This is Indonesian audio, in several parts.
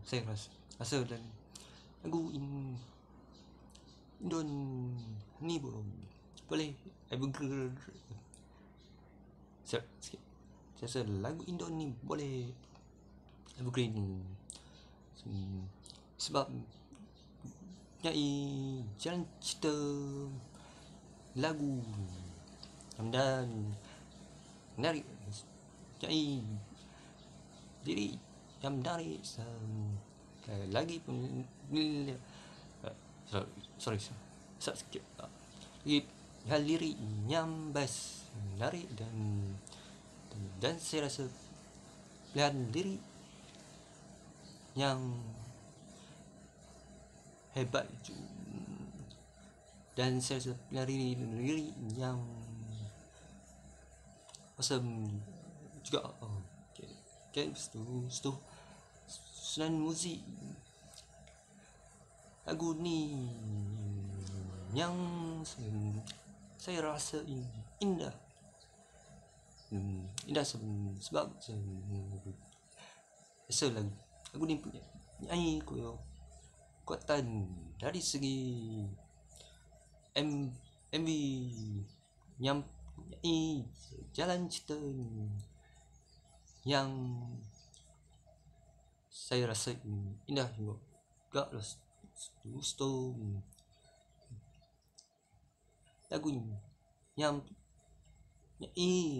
saya rasa dan lagu Indon ni pun boleh evergreen. Saya rasa lagu Indon ni boleh evergreen sebab nyai jalan cerita lagu dan menarik, nyai diri yang menarik lagi pun sorry sikit lagi lirik yang best, menarik dan saya rasa pilihan lirik yang hebat dan saya rasa pilihan lirik yang awesome juga. Okay, setu Sunan Muzik lagu ni yang saya rasa indah sebab rasa lagu ni punya nyanyi kuatan dari segi MV yang jalan cerita yang saya rasa indah juga lah. Lagu yang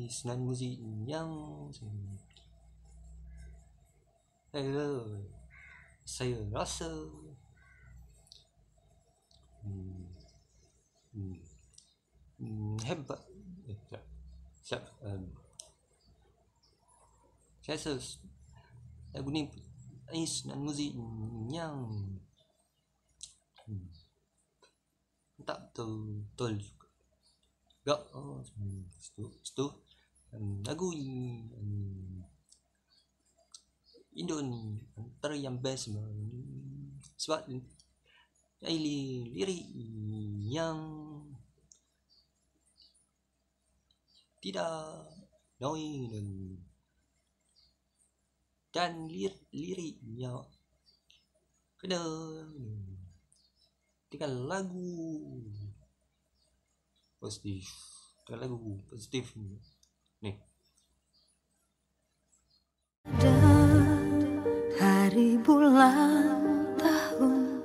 Sunan Muzik yang saya rasa hebat. Saya rasa lagu ni Sunan Muzik yang tak betul juga. Setu lagu Indo ni antara yang best sebab lirik yang tidak annoying dan liriknya kena dengan lagu positif ni. Hari, bulan, tahun,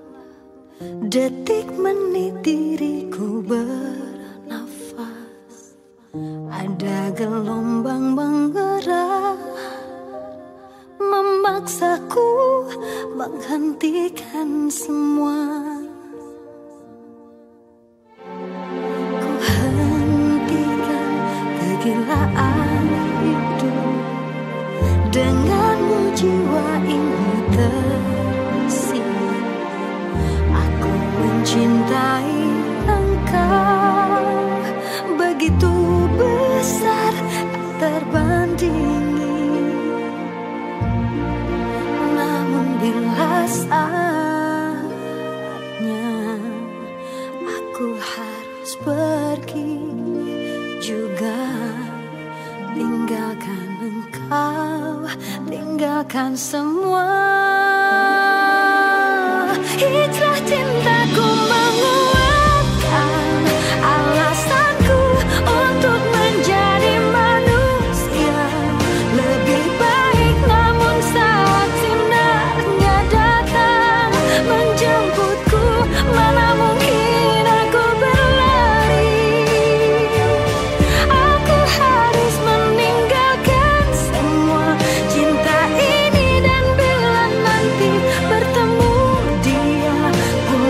detik, menit diriku bernafas. Ada gelombang menggerak memaksaku menghentikan semua. Ku hentikan kegilaan hidup. Denganmu jiwa ini terisi. Aku mencintai engkau begitu besar tak terbandingi. Namun bila saatnya aku harus pergi juga, tinggalkan engkau, tinggalkan semua. Hijrah cintaku menguatkan alasanku untuk menjadi manusia lebih baik. Namun saat sinarnya datang menjemputku, mana mungkin aku berlari. Aku harus meninggalkan semua cinta ini, dan bila nanti bertemu dia, ku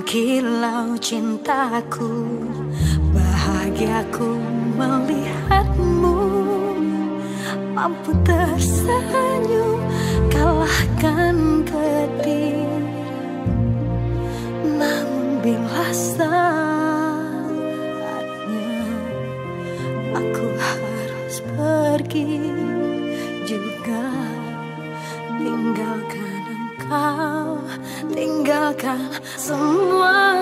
kilau cintaku, bahagiaku melihatmu mampu tersenyum kalahkan petir. Namun bila saatnya aku harus pergi juga, tinggalkan engkau, tinggalkan semua.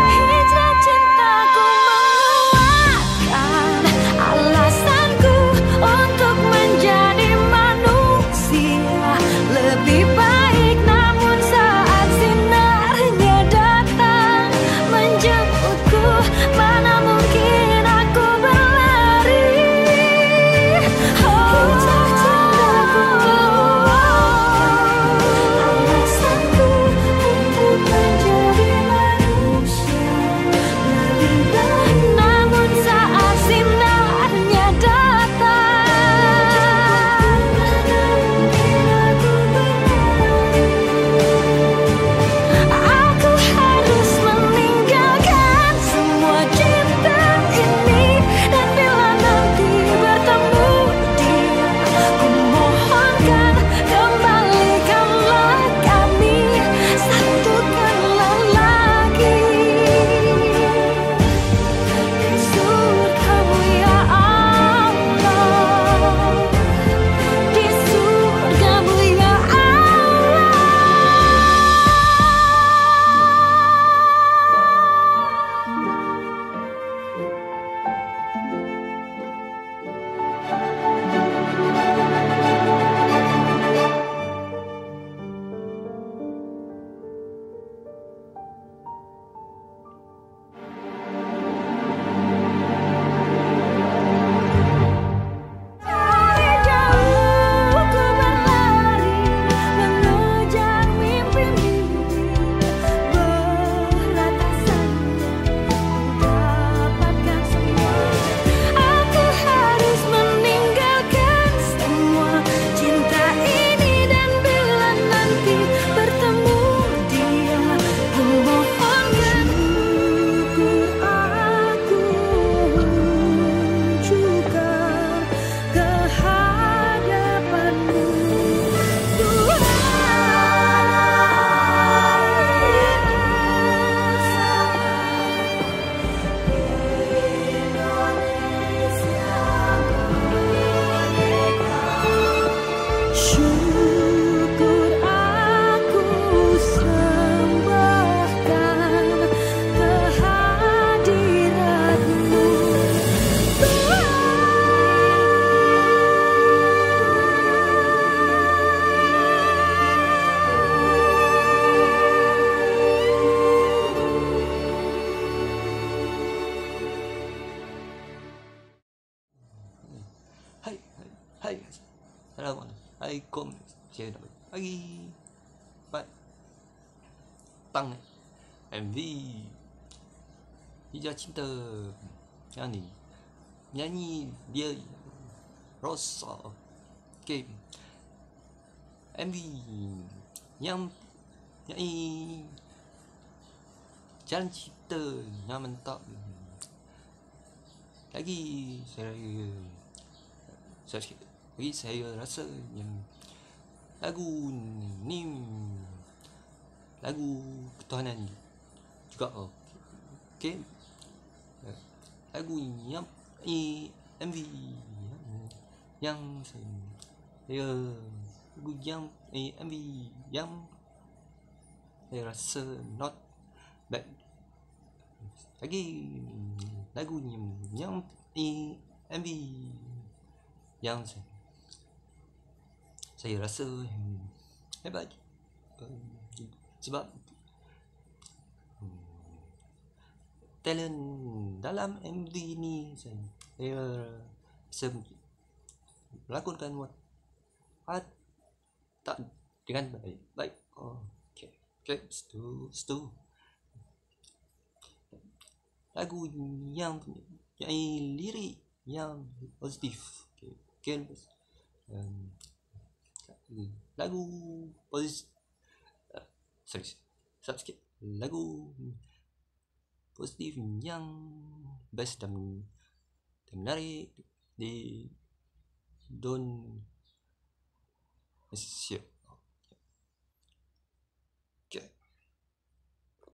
Hijrah cintaku menguatkan alasanku untuk menjadi manusia lebih baik. Namun saat sinarnya datang menjemputku, mana mungkin aku berlari. Hijrah cintaku menguatkan alasanku untuk menjadi manusia lebih baik. Namun saat sinarnya datang aku harus meninggalkan semua cinta ini. Dan bila nanti bertemu dia, ku mohonkan kembalikanlah kami, satukanlah lagi di surgamu ya Allah, di surgamu ya Allah. Dari jauh ku berlari mengejar mimpi-mimpi, beratasannya mendapatkan semua. Aku harus meninggalkan semua cinta ini. Dan bila nanti bertemu dia, ku mohonkan syukur aku juga kehadapanmu. Syukur aku sembahkan kehadiratmu, Hai, hai, Assalamualaikum. Selamat pagi, petang, MV Hijrah Cinta. Yang ni nyanyi dia Rosa. Okay, MV yang nyanyi Jalan Cinta yang mantap. Lagi saya rasa yang lagu ni lagu ketuhanan juga. Okay, lagu yang MV yang saya lagu yang MV yang saya rasa not bad. Lagi lagu yang MV yang saya rasa hebat sebab talent dalam MV ni saya rasa melakonkan tak dengan baik. Okay, setu lagu yang lirik yang positif. Okay. lagu positif, sorry, start sikit. Lagu positif yang best dan menarik di Don Malaysia.